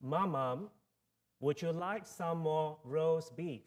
Mom, would you like some more roast beef?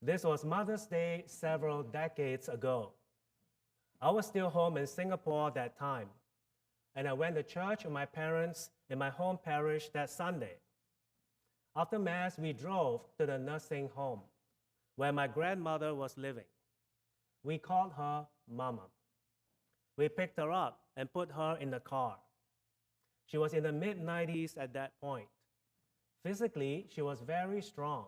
This was Mother's Day several decades ago. I was still home in Singapore at that time, and I went to church with my parents in my home parish that Sunday. After Mass, we drove to the nursing home where my grandmother was living. We called her Mama. We picked her up and put her in the car. She was in the mid-90s at that point. Physically, she was very strong,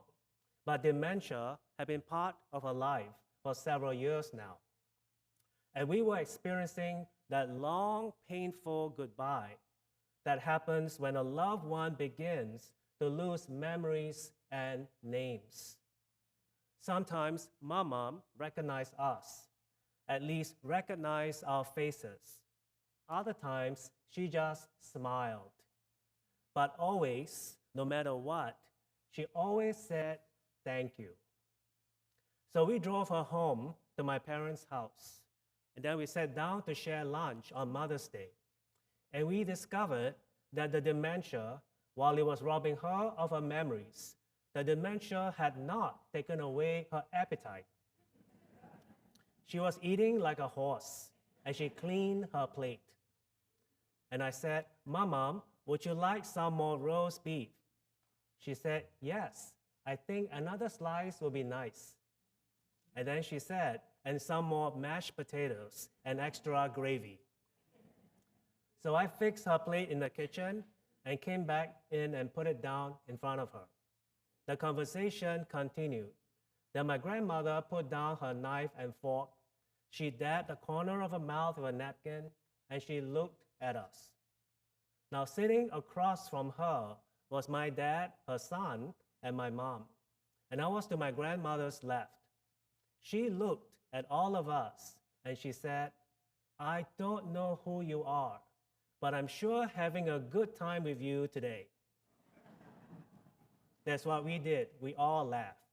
but dementia had been part of her life for several years now. And we were experiencing that long, painful goodbye that happens when a loved one begins to lose memories and names. Sometimes Mama recognized us, at least recognized our faces. Other times, she just smiled. But always, no matter what, she always said, "Thank you." So we drove her home to my parents' house, and then we sat down to share lunch on Mother's Day. And we discovered that the dementia, while it was robbing her of her memories, the dementia had not taken away her appetite. She was eating like a horse, and she cleaned her plate. And I said, "Mom, would you like some more roast beef?" She said, "Yes, I think another slice will be nice." And then she said, "And some more mashed potatoes and extra gravy." So I fixed her plate in the kitchen and came back in and put it down in front of her. The conversation continued. Then my grandmother put down her knife and fork. She dabbed the corner of her mouth with a napkin, and she looked at us. Now, sitting across from her was my dad, her son, and my mom. And I was to my grandmother's left. She looked at all of us, and she said, "I don't know who you are, but I'm sure having a good time with you today." That's what we did. We all laughed.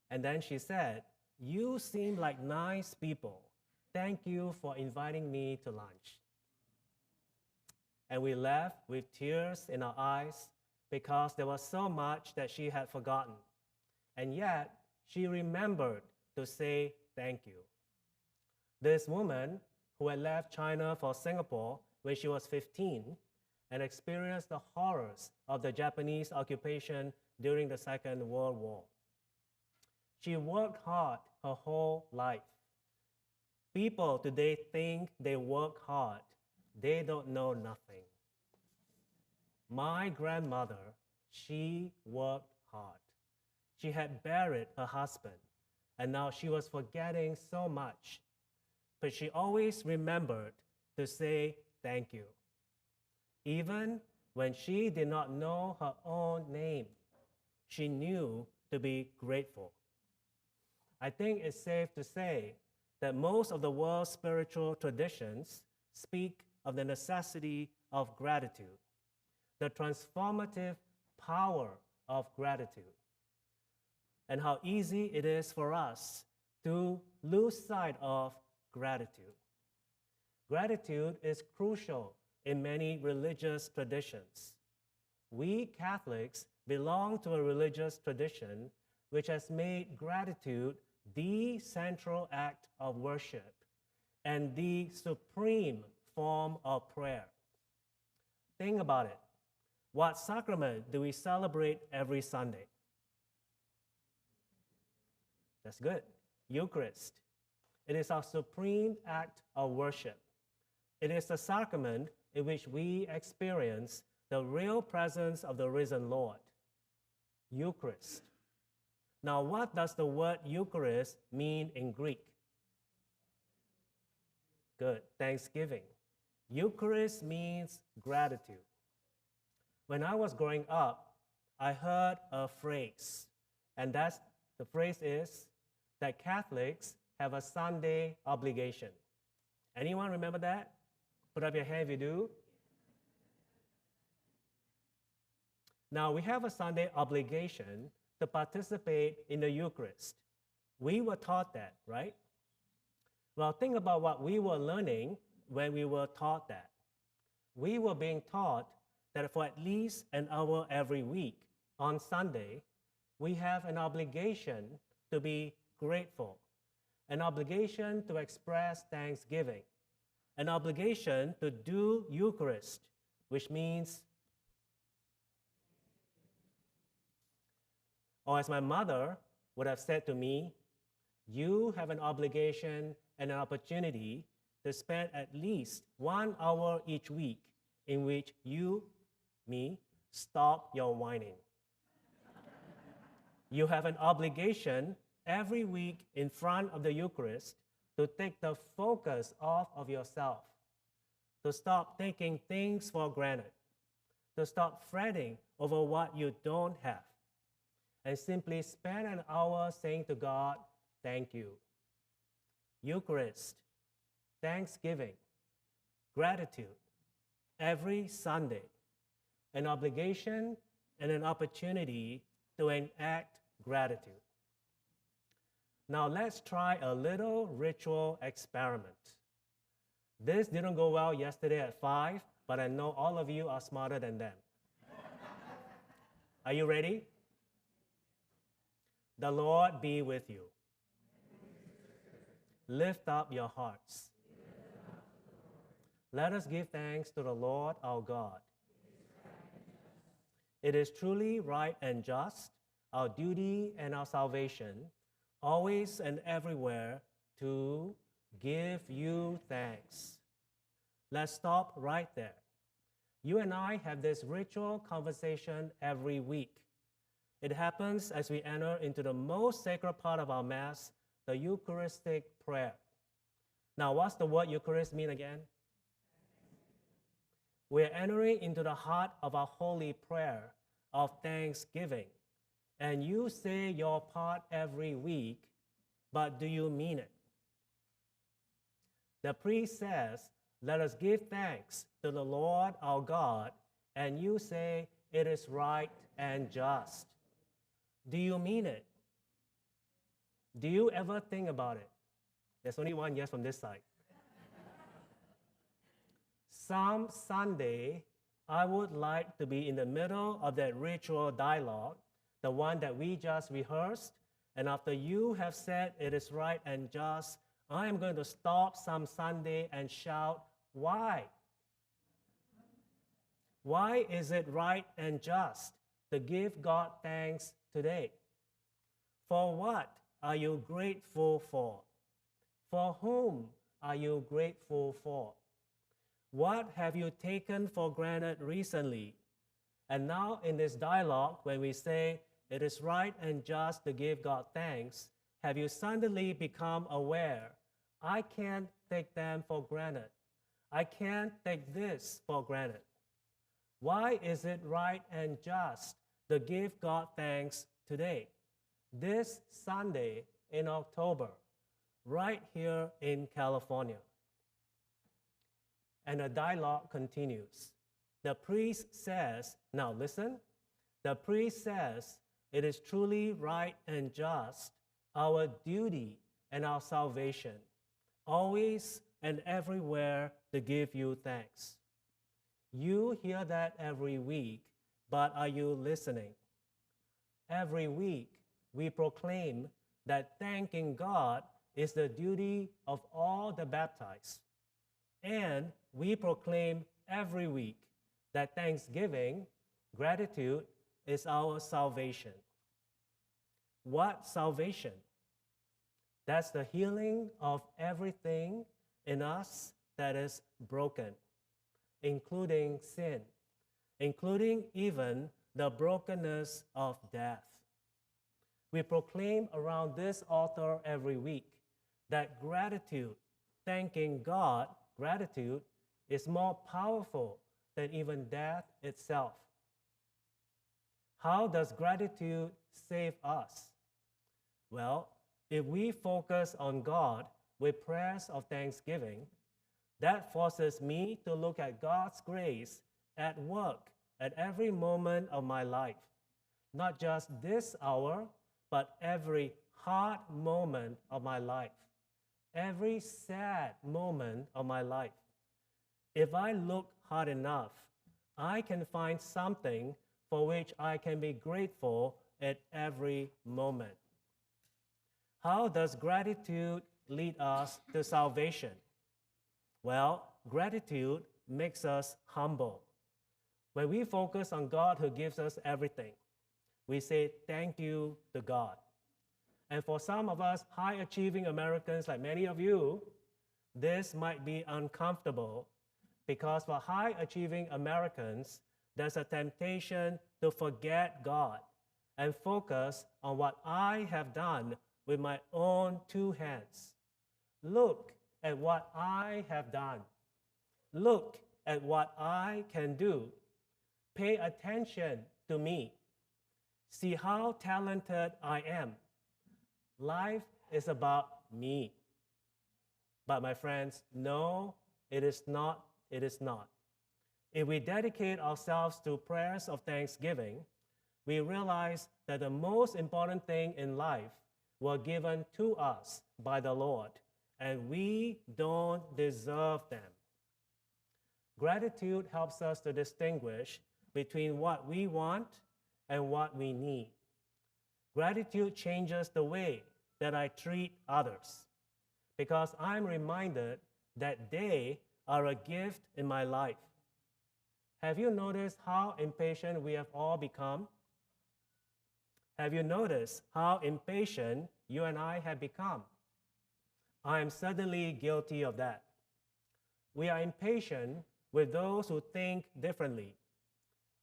And then she said, "You seem like nice people. Thank you for inviting me to lunch." And we left with tears in our eyes because there was so much that she had forgotten. And yet, she remembered to say thank you. This woman, who had left China for Singapore when she was 15 and experienced the horrors of the Japanese occupation during the Second World War. She worked hard her whole life. People today think they work hard. They don't know nothing. My grandmother, she worked hard. She had buried her husband, and now she was forgetting so much. But she always remembered to say thank you. Even when she did not know her own name, she knew to be grateful. I think it's safe to say that most of the world's spiritual traditions speak of the necessity of gratitude, the transformative power of gratitude, and how easy it is for us to lose sight of gratitude. Gratitude is crucial in many religious traditions. We Catholics belong to a religious tradition which has made gratitude the central act of worship and the supreme form of prayer. Think about it. What sacrament do we celebrate every Sunday? That's good. Eucharist. It is our supreme act of worship. It is the sacrament in which we experience the real presence of the risen Lord. Eucharist. Now, what does the word Eucharist mean in Greek? Good, thanksgiving. Eucharist means gratitude. When I was growing up, I heard a phrase, and the phrase is that Catholics have a Sunday obligation. Anyone remember that? Put up your hand if you do. Now, we have a Sunday obligation to participate in the Eucharist. We were taught that, right? Well, think about what we were learning when we were taught that. we were being taught that for at least an hour every week on Sunday, we have an obligation to be grateful, an obligation to express thanksgiving, an obligation to do Eucharist, which means, or as my mother would have said to me, you have an obligation and an opportunity to spend at least 1 hour each week in which you, me, stop your whining. You have an obligation every week in front of the Eucharist to take the focus off of yourself, to stop taking things for granted, to stop fretting over what you don't have, and simply spend an hour saying to God, thank you. Eucharist, thanksgiving, gratitude, every Sunday, an obligation and an opportunity to enact gratitude. Now let's try a little ritual experiment. This didn't go well yesterday at 5, but I know all of you are smarter than them. Are you ready? The Lord be with you. Lift up your hearts. Let us give thanks to the Lord our God. It is truly right and just, our duty and our salvation, always and everywhere, to give you thanks. Let's stop right there. You and I have this ritual conversation every week. It happens as we enter into the most sacred part of our Mass, the Eucharistic prayer. Now, what's the word Eucharist mean again? We're entering into the heart of our holy prayer of thanksgiving. And you say your part every week, but do you mean it? The priest says, let us give thanks to the Lord our God, and you say it is right and just. Do you mean it? Do you ever think about it? There's only one yes from this side. Some Sunday, I would like to be in the middle of that ritual dialogue, the one that we just rehearsed, and after you have said it is right and just, I am going to stop some Sunday and shout, why? Why is it right and just to give God thanks today? For what are you grateful for? For whom are you grateful for? What have you taken for granted recently? And now in this dialogue, when we say it is right and just to give God thanks, have you suddenly become aware, I can't take them for granted. I can't take this for granted. Why is it right and just to give God thanks today, this Sunday in October, right here in California? And the dialogue continues. The priest says, now listen, the priest says, it is truly right and just, our duty and our salvation, always and everywhere to give you thanks. You hear that every week, but are you listening? Every week, we proclaim that thanking God is the duty of all the baptized. And we proclaim every week that thanksgiving, gratitude, is our salvation. What salvation? That's the healing of everything in us that is broken, including sin, including even the brokenness of death. We proclaim around this altar every week that gratitude, thanking God, gratitude is more powerful than even death itself. How does gratitude save us? Well, if we focus on God with prayers of thanksgiving, that forces me to look at God's grace at work at every moment of my life, not just this hour, but every hard moment of my life, every sad moment of my life. If I look hard enough, I can find something for which I can be grateful at every moment. How does gratitude lead us to salvation? Well, gratitude makes us humble. When we focus on God who gives us everything, we say thank you to God. And for some of us high-achieving Americans, like many of you, this might be uncomfortable because for high-achieving Americans, there's a temptation to forget God and focus on what I have done with my own two hands. Look at what I have done. Look at what I can do. Pay attention to me. See how talented I am. Life is about me. But my friends, no, it is not. It is not. If we dedicate ourselves to prayers of thanksgiving, we realize that the most important thing in life were given to us by the Lord, and we don't deserve them. Gratitude helps us to distinguish between what we want and what we need. Gratitude changes the way that I treat others because I'm reminded that they are a gift in my life. Have you noticed how impatient we have all become? Have you noticed how impatient you and I have become? I am certainly guilty of that. We are impatient with those who think differently.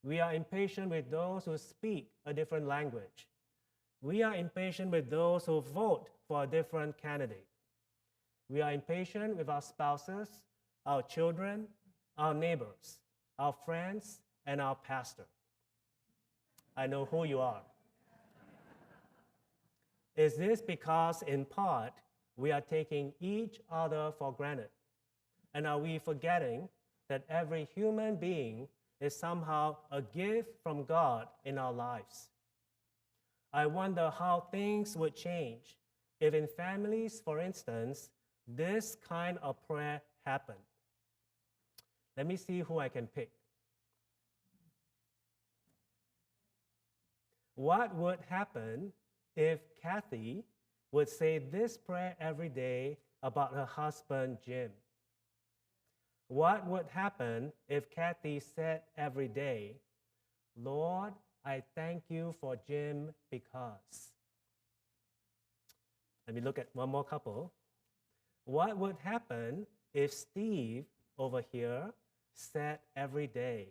We are impatient with those who speak a different language. We are impatient with those who vote for a different candidate. We are impatient with our spouses, our children, our neighbors, our friends, and our pastor. I know who you are. Is this because, in part, we are taking each other for granted? And are we forgetting that every human being is somehow a gift from God in our lives? I wonder how things would change if in families, for instance, this kind of prayer happened. Let me see who I can pick. What would happen if Kathy would say this prayer every day about her husband, Jim? What would happen if Kathy said every day, Lord, I thank you for Jim because? Let me look at one more couple. What would happen if Steve over here said every day,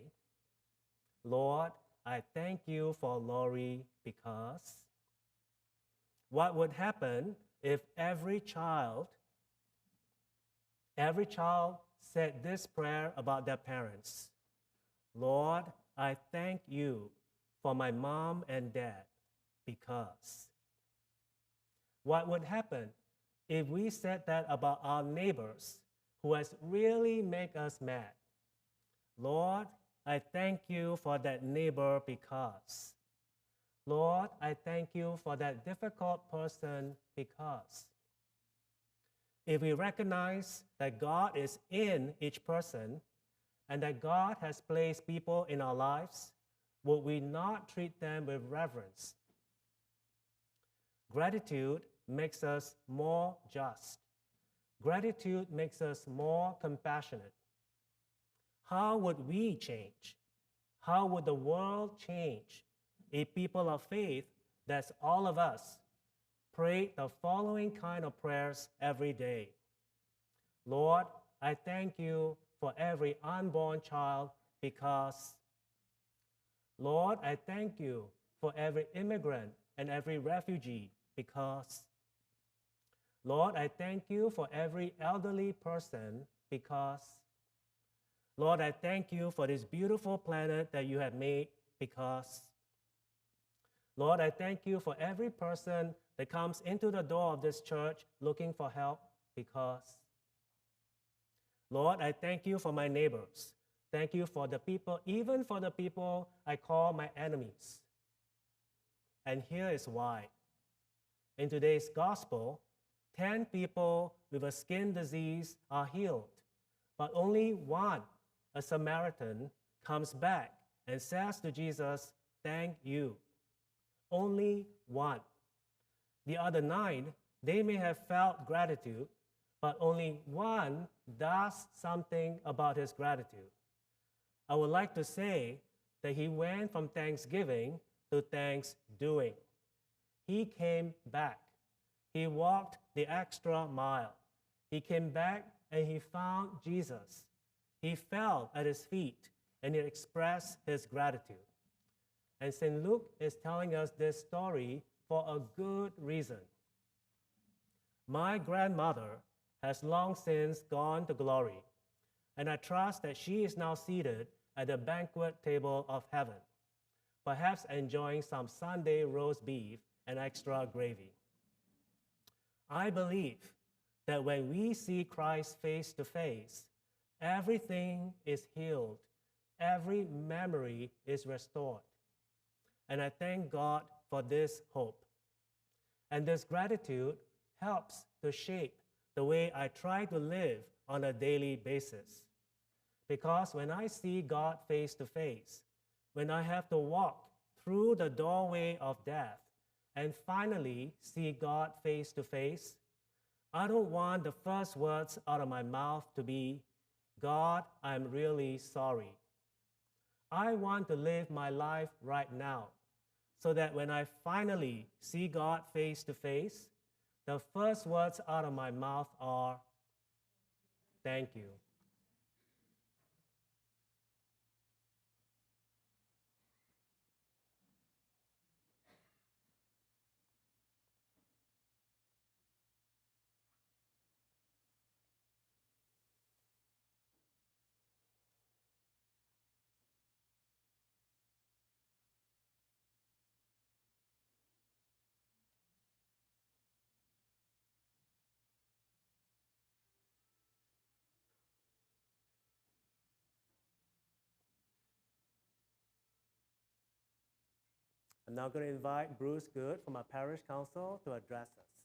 Lord, I thank you for Lori because? What would happen if every child said this prayer about their parents? Lord, I thank you for my mom and dad because. What would happen if we said that about our neighbors who has really made us mad? Lord, I thank you for that neighbor because. Lord, I thank you for that difficult person because. If we recognize that God is in each person and that God has placed people in our lives, would we not treat them with reverence? Gratitude makes us more just. Gratitude makes us more compassionate. How would we change? How would the world change if people of faith, that's all of us, pray the following kind of prayers every day? Lord, I thank you for every unborn child because. Lord, I thank you for every immigrant and every refugee because. Lord, I thank you for every elderly person because. Lord, I thank you for this beautiful planet that you have made because. Lord, I thank you for every person that comes into the door of this church looking for help because. Lord, I thank you for my neighbors. Thank you for the people, even for the people I call my enemies. And here is why. In today's gospel, 10 people with a skin disease are healed, but only one, a Samaritan comes back and says to Jesus, "Thank you." Only one. The other 9, they may have felt gratitude, but only one does something about his gratitude. I would like to say that he went from thanksgiving to thanks doing. He came back. He walked the extra mile. He came back and he found Jesus. He fell at his feet and he expressed his gratitude. And St. Luke is telling us this story for a good reason. My grandmother has long since gone to glory, and I trust that she is now seated at the banquet table of heaven, perhaps enjoying some Sunday roast beef and extra gravy. I believe that when we see Christ face to face, everything is healed, every memory is restored. And I thank God for this hope. And this gratitude helps to shape the way I try to live on a daily basis. Because when I see God face to face, when I have to walk through the doorway of death and finally see God face to face, I don't want the first words out of my mouth to be, "God, I'm really sorry." I want to live my life right now so that when I finally see God face to face, the first words out of my mouth are, "Thank you." I'm now going to invite Bruce Good from our parish council to address us.